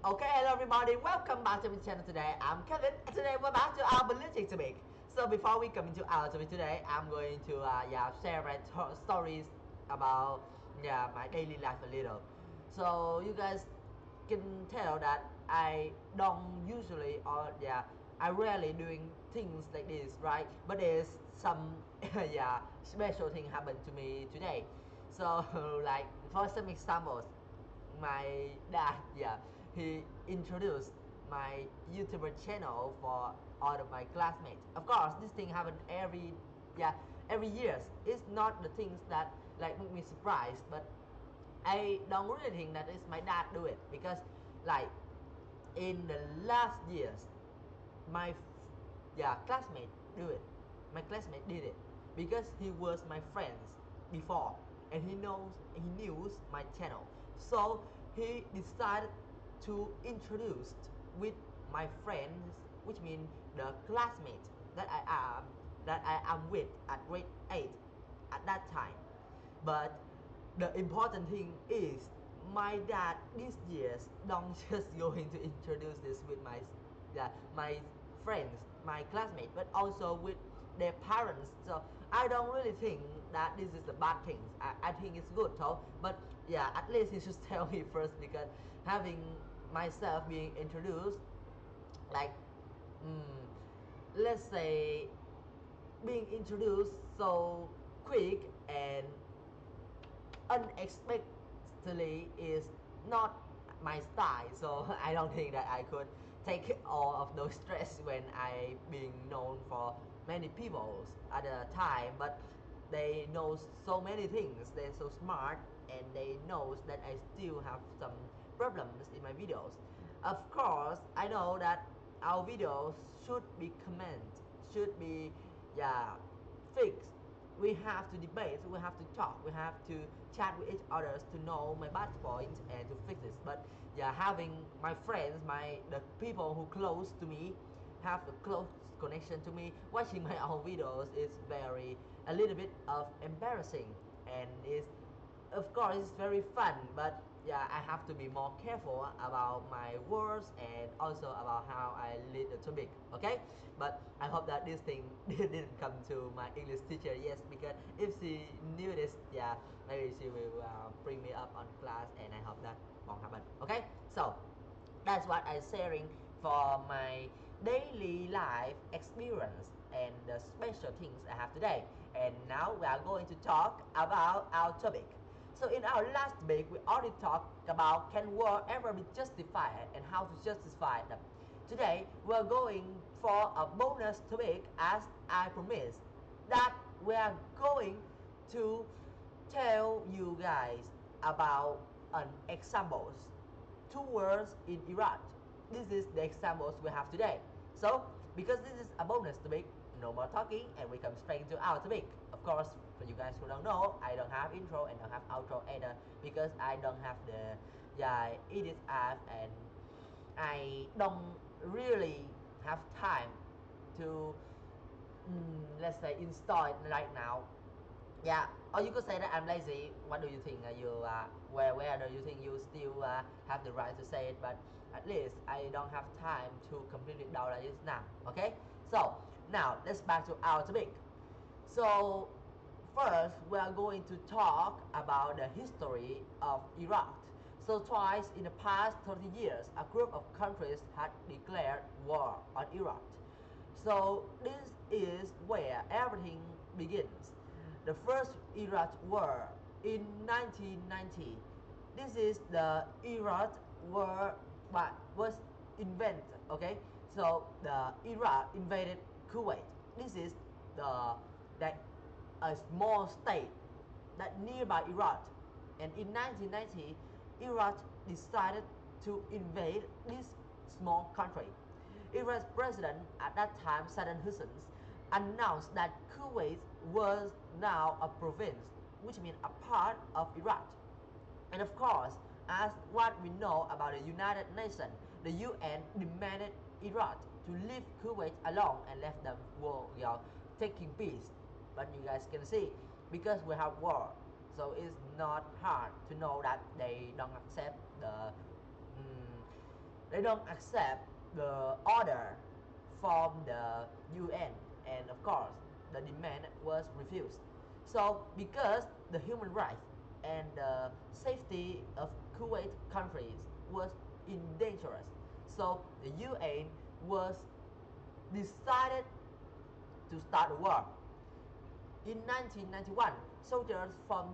Okay, hello everybody, welcome back to my channel today. I'm Kevin, and today we're back to our ballistic topic. So before we come into our topic today, I'm going to share my stories about my daily life a little. So you guys can tell that I don't usually I rarely doing things like this, right? But there's some special thing happened to me today. So like for some examples, my dad he introduced my YouTuber channel for all of my classmates. Of course this thing happen every years. It's not the things that like make me surprised, but I don't really think that it's my dad do it, because like in the last years my classmate do it. My classmate did it because he was my friends before, and he knew my channel. So he decided to introduce with my friends, which means the classmates that I am with at grade 8 at that time. But the important thing is my dad these years don't just going to introduce this with my friends, my classmates, but also with their parents. So I don't really think that this is a bad thing. I think it's good. So, but yeah, at least he should tell me first, because having myself being introduced, like, let's say, being introduced so quick and unexpectedly is not my style. So I don't think that I could take all of those stress when I being known for many people at the time. But they know so many things, they're so smart, and they knows that I still have some problems in my videos. Of course I know that our videos should be comment, should be fixed. We have to debate, we have to talk, we have to chat with each other to know my bad points and to fix this. But having my friends, the people who close to me, have a close connection to me, watching my own videos is very a little bit of embarrassing, and is of course it's very fun. But I have to be more careful about my words and also about how I lead the topic. Okay, but I hope that this thing didn't come to my English teacher. Yes, because if she knew this, maybe she will bring me up on class, and I hope that won't happen. Okay, so that's what I'm sharing for my daily life experience and the special things I have today. And now we are going to talk about our topic. So in our last topic, we already talked about, can war ever be justified and how to justify them. Today we are going for a bonus topic, as I promised, that we are going to tell you guys about an examples, two wars in Iraq. This is the examples we have today. So because this is a bonus topic, no more talking, and we come straight to our topic. Of course, for you guys who don't know, I don't have intro and don't have outro either, because I don't have the edit app, and I don't really have time to let's say install it right now. Or you could say that I'm lazy. What do you think? Where do you think you still have the right to say it? But at least I don't have time to completely download it now. Okay, so now let's back to our topic. So first we are going to talk about the history of Iraq. So twice in the past 30 years, a group of countries had declared war on Iraq. So this is where everything begins. The first Iraq War in 1990. This is the Iraq War, but was invented. Okay, so the Iraq invaded Kuwait. This is the that a small state that nearby Iraq, and in 1990, Iraq decided to invade this small country. Iraq's president at that time, Saddam Hussein, announced that Kuwait was now a province, which means a part of Iraq. And of course, as what we know about the United Nations, the UN demanded Iraq to leave Kuwait alone and let them taking peace. But you guys can see, because we have war, so it's not hard to know that they don't accept the They don't accept the order from the UN, and of course the demand was refused. So because the human rights and the safety of Kuwait countries was in dangerous, so the UN was decided to start a war. In 1991, soldiers from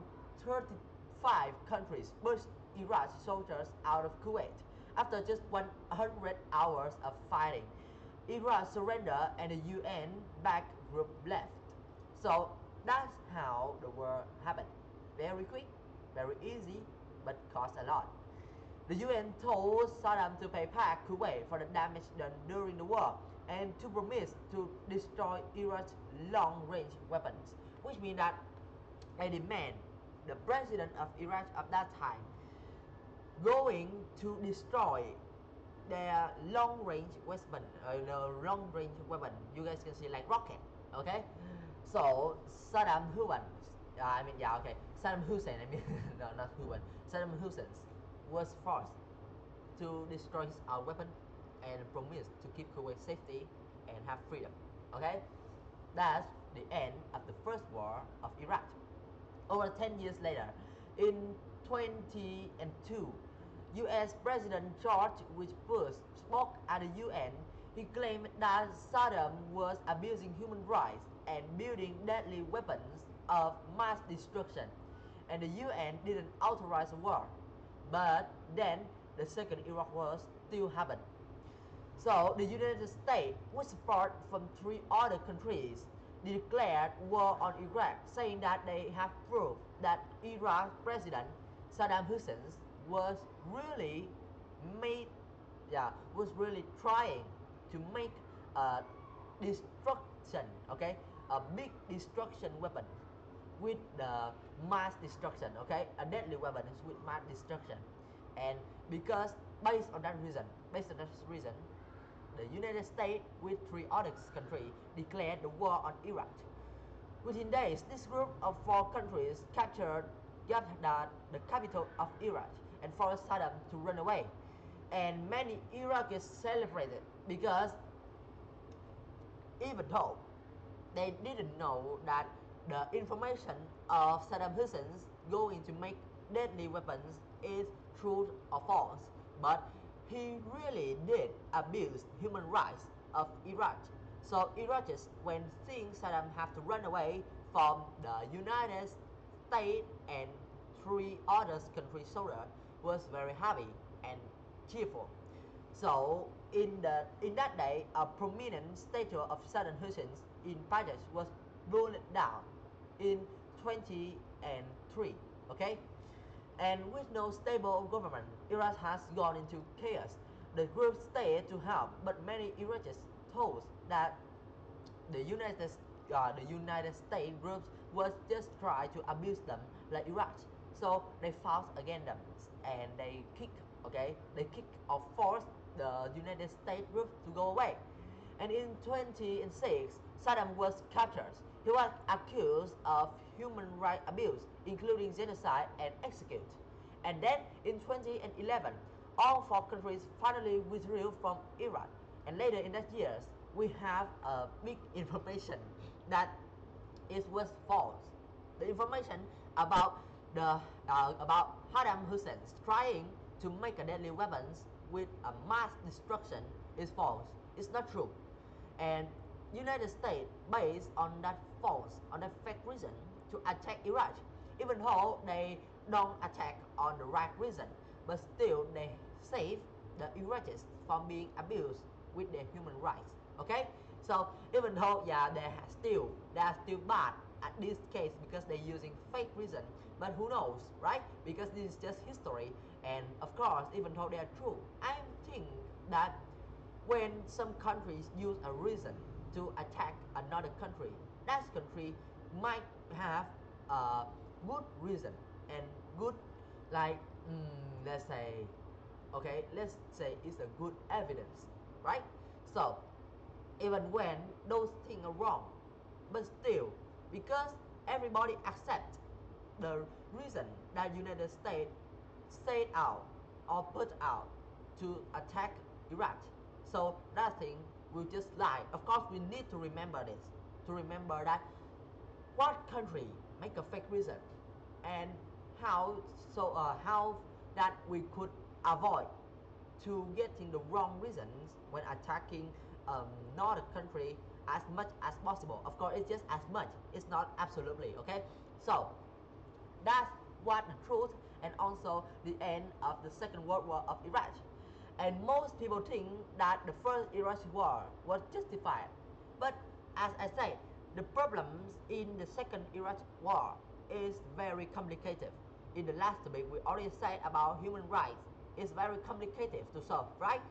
35 countries pushed Iraqi soldiers out of Kuwait. After just 100 hours of fighting, Iraq surrendered and the UN back group left. So that's how the war happened. Very quick, very easy, but cost a lot. The UN told Saddam to pay back Kuwait for the damage done during the war and to promise to destroy Iraq's long-range weapons, which means that they demand the president of Iraq at that time going to destroy their long-range weapon, long-range weapon. You guys can see like rocket, okay? So Saddam Hussein, Saddam Hussein. No, not Hussein. Saddam Hussein was forced to destroy our weapon and promise to keep Kuwait safety and have freedom. Okay, that's the end of the first war of Iraq. Over 10 years later, in 2002, U.S. President George W. Bush spoke at the UN. He claimed that Saddam was abusing human rights and building deadly weapons of mass destruction, and the UN didn't authorize a war. But then the second Iraq war still happened. So the United States, with support from three other countries, declared war on Iraq, saying that they have proof that Iraq President Saddam Hussein was really made, was really trying to make a destruction, okay, a big destruction weapon with the mass destruction, okay, a deadly weapon with mass destruction, and because based on that reason, the United States with three other countries declared the war on Iraq. Within days, this group of four countries captured Baghdad, the capital of Iraq, and forced Saddam to run away. And many Iraqis celebrated because even though they didn't know that the information of Saddam Hussein's going to make deadly weapons is true or false, but he really did abuse human rights of Iraq. So Iraqis, when seeing Saddam have to run away from the United States and three other countries soldiers, was very happy and cheerful. So in that day, a prominent statue of Saddam Hussein in Paris was blown down in 2003. Okay, and with no stable government, Iraq has gone into chaos. The group stayed to help, but many Iraqis thought that the United States groups was just try to abuse them like Iraq. So they fought against them and they kick or force the United States group to go away. And in 2006, Saddam was captured. He was accused of human rights abuse, including genocide and execute. And then in 2011, all four countries finally withdrew from Iraq. And later in that years, we have a big information that it was false. The information about about Saddam Hussein trying to make a deadly weapons with a mass destruction is false. It's not true. And United States, based on that fake reason, to attack Iraq, even though they don't attack on the right reason, but still they save the Iraqis from being abused with their human rights. Okay, so even though they are still bad at this case because they're using fake reason, but who knows, right? Because this is just history, and of course, even though they are true, I think that when some countries use a reason to attack another country, that country might have a good reason and good, like let's say, let's say it's a good evidence, right? So even when those things are wrong, but still, because everybody accepts the reason that United States set out or put out to attack Iraq. So that thing we just lie. Of course, we need to remember this, to remember that what country make a fake reason, and how that we could avoid to getting the wrong reasons when attacking another country as much as possible. Of course, it's just as much. It's not absolutely okay. So that's what the truth and also the end of the Second World War of Iraq. And most people think that the first Iraq war was justified. But as I said, the problems in the second Iraq war is very complicated. In the last topic, we already said about human rights. It's very complicated to solve, right?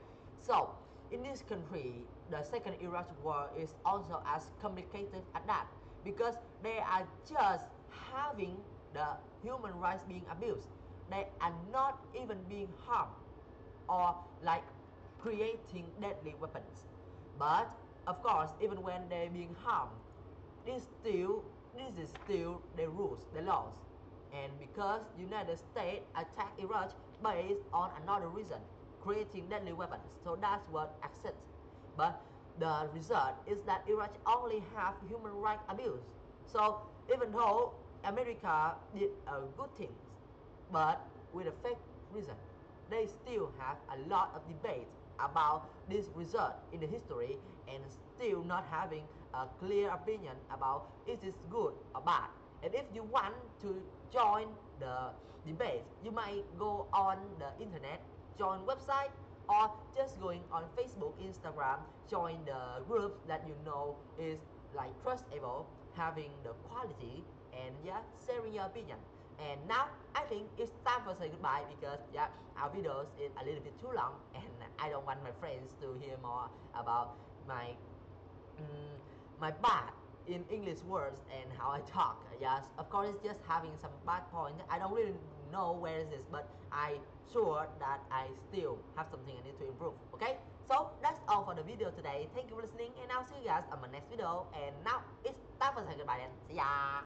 So, in this country, the second Iraq war is also as complicated as that because they are just having the human rights being abused. They are not even being harmed or like creating deadly weapons. But of course, even when they're being harmed, this is still the rules, the laws. And because United States attacked Iraq based on another reason, creating deadly weapons, so that's what accepts. But the result is that Iraq only have human rights abuse. So even though America did good things, but with a fake reason, they still have a lot of debate about this result in the history and still not having a clear opinion about is this good or bad. And if you want to join the debate, you might go on the internet, join website, or just going on Facebook, Instagram, join the groups that you know is like trustable, having the quality, and yeah, sharing your opinion. And now I think it's time for say goodbye because yeah, our videos is a little bit too long and I don't want my friends to hear more about my my bad in English words and how I talk. Yes, of course it's just having some bad points. I don't really know where is this, but I sure that I still have something I need to improve. Okay, so that's all for the video today. Thank you for listening and I'll see you guys on my next video. And now it's time for say goodbye then. See ya.